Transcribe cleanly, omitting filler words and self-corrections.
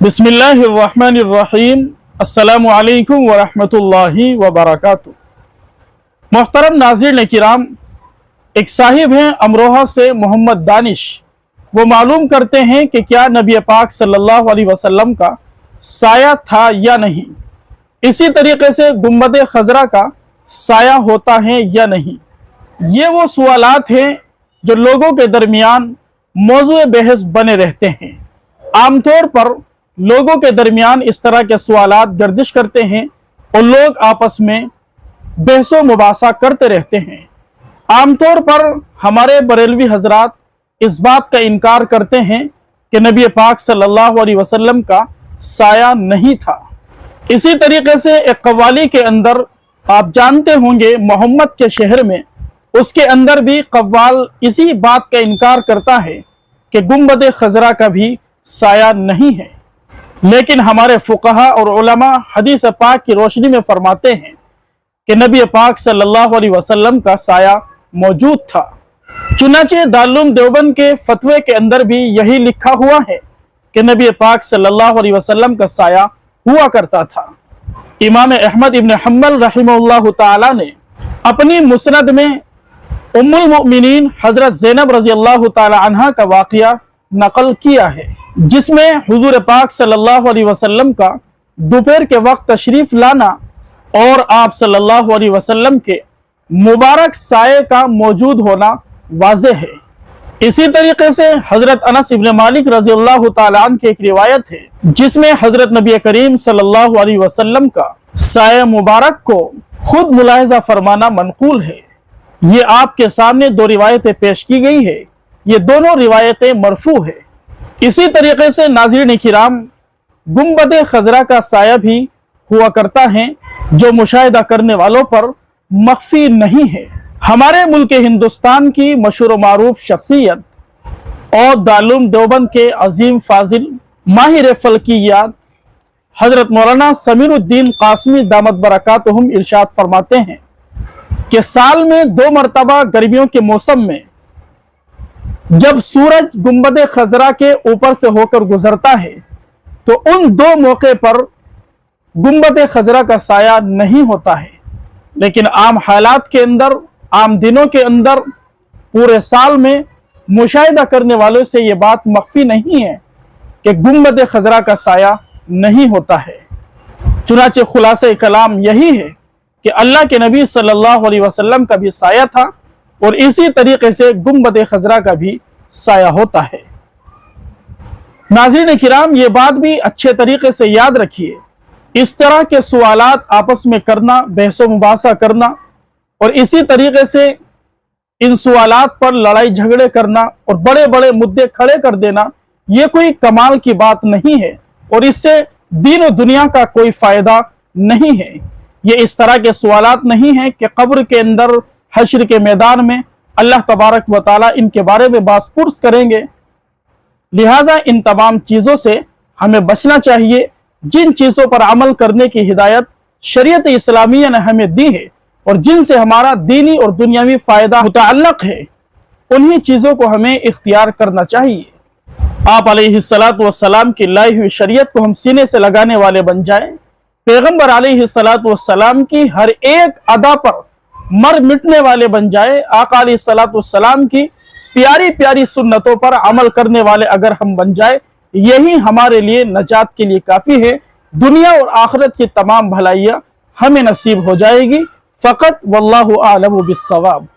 बिस्मिल्लाहिर्रहमानिर्रहीम। अस्सलामु अलैकुम वरहमतुल्लाहि वबरकातुहू। मोहतरम नाज़रीन किराम, एक साहिब हैं अमरोहा से मोहम्मद दानिश। वो मालूम करते हैं कि क्या नबी पाक सल्लल्लाहु अलैहि वसल्लम का साया था या नहीं। इसी तरीके से गुंबद खजरा का साया होता है या नहीं। ये वो सवालात हैं जो लोगों के दरमियान मौजूए बहस बने रहते हैं। आमतौर पर लोगों के दरमियान इस तरह के सवालात गर्दिश करते हैं और लोग आपस में बहसो मुबासा करते रहते हैं। आमतौर पर हमारे बरेलवी हजरात इस बात का इनकार करते हैं कि नबी पाक सल्लल्लाहु अलैहि वसल्लम का साया नहीं था। इसी तरीके से एक कव्वाली के अंदर आप जानते होंगे मोहम्मद के शहर में, उसके अंदर भी कव्वाल इसी बात का इनकार करता है कि गुंबद खजरा का भी साया नहीं है। लेकिन हमारे फुक़हा और उलमा हदीस पाक की रोशनी में फरमाते हैं कि नबी पाक सल्लल्लाहु अलैहि वसल्लम का साया मौजूद था। चुनाचे दारुल देवबंद के फतवे के अंदर भी यही लिखा हुआ है कि नबी पाक सल्लल्लाहु अलैहि वसल्लम का साया हुआ करता था। इमाम अहमद इब्न हम्बल रहमहुल्लाह ताला ने अपनी मुस्नद में उम्मुल मोमिनीन हजरत ज़ैनब रज़ियल्लाहु ताला अन्हा का वाक़या नकल किया है, जिसमें हुजूर पाक सल्लल्लाहु अलैहि वसल्लम का दोपहर के वक्त तशरीफ लाना और आप सल्लल्लाहु अलैहि वसल्लम के मुबारक साये का मौजूद होना वाज़ेह है। इसी तरीके से हजरत अनस इब्न मालिक रज़ियल्लाहु ताला अन्हु की एक रिवायत है, जिसमें हजरत नबी करीम सल्लल्लाहु अलैहि वसल्लम का साये मुबारक को खुद मुलाहिजा फरमाना मनकूल है। ये आपके सामने दो रिवायतें पेश की गई है, ये दोनों रिवायतें मरफू है। इसी तरीके से नाज़रीन किराम, गुंबद खजरा का साया भी हुआ करता है जो मुशाहिदा करने वालों पर मख्फी नहीं है। हमारे मुल्क हिंदुस्तान की मशहूर मारूफ शख्सियत और दारुल देवबंद के अजीम फाजिल माहिर फल्कियात हजरत मौलाना समीरुद्दीन कासमी दामत बरकातुहुम इरशाद फरमाते हैं कि साल में 2 मरतबा गर्मियों के मौसम में जब सूरज गुंबद खजरा के ऊपर से होकर गुजरता है तो उन 2 मौके पर गुंबद खजरा का साया नहीं होता है। लेकिन आम हालात के अंदर, आम दिनों के अंदर, पूरे साल में मुशाहिदा करने वालों से ये बात मख्फी नहीं है कि गुंबद खजरा का साया नहीं होता है। चुनाचे खुलासा कलाम यही है कि अल्लाह के नबी सल्लल्लाहु अलैहि वसल्लम का भी साया था और इसी तरीके से गुंबद खजरा का भी साया होता है। नाज़रीन किराम, ये बात भी अच्छे तरीके से याद रखिए, इस तरह के सवालात आपस में करना, बहसो मुबासा करना और इसी तरीके से इन सवालात पर लड़ाई झगड़े करना और बड़े बड़े मुद्दे खड़े कर देना, ये कोई कमाल की बात नहीं है और इससे दीन और दुनिया का कोई फायदा नहीं है। ये इस तरह के सवालात नहीं है कि कब्र के अंदर, हश्र के मैदान में अल्लाह तबारक व ताला इनके बारे में बासपुर्स करेंगे। लिहाजा इन तमाम चीज़ों से हमें बचना चाहिए। जिन चीज़ों पर अमल करने की हिदायत शरीयत इस्लामिया ने हमें दी है और जिनसे हमारा दीनी और दुनियावी फ़ायदा मुतअल्लक़ है, उन्हीं चीज़ों को हमें इख्तियार करना चाहिए। आप अलैहिस्सलातु वस्सलाम की लाई हुई शरीयत को हम सीने से लगाने वाले बन जाएं। पैगम्बर अलैहिस्सलातु वस्सलाम की हर एक अदा पर मर मिटने वाले बन जाए। आका अलैहिस्सलातु वस्सलाम की प्यारी प्यारी सुन्नतों पर अमल करने वाले अगर हम बन जाए, यही हमारे लिए नजात के लिए काफ़ी है। दुनिया और आखिरत की तमाम भलाइयाँ हमें नसीब हो जाएगी। फ़कत वल्लाहु आलमु बिस्सवाब।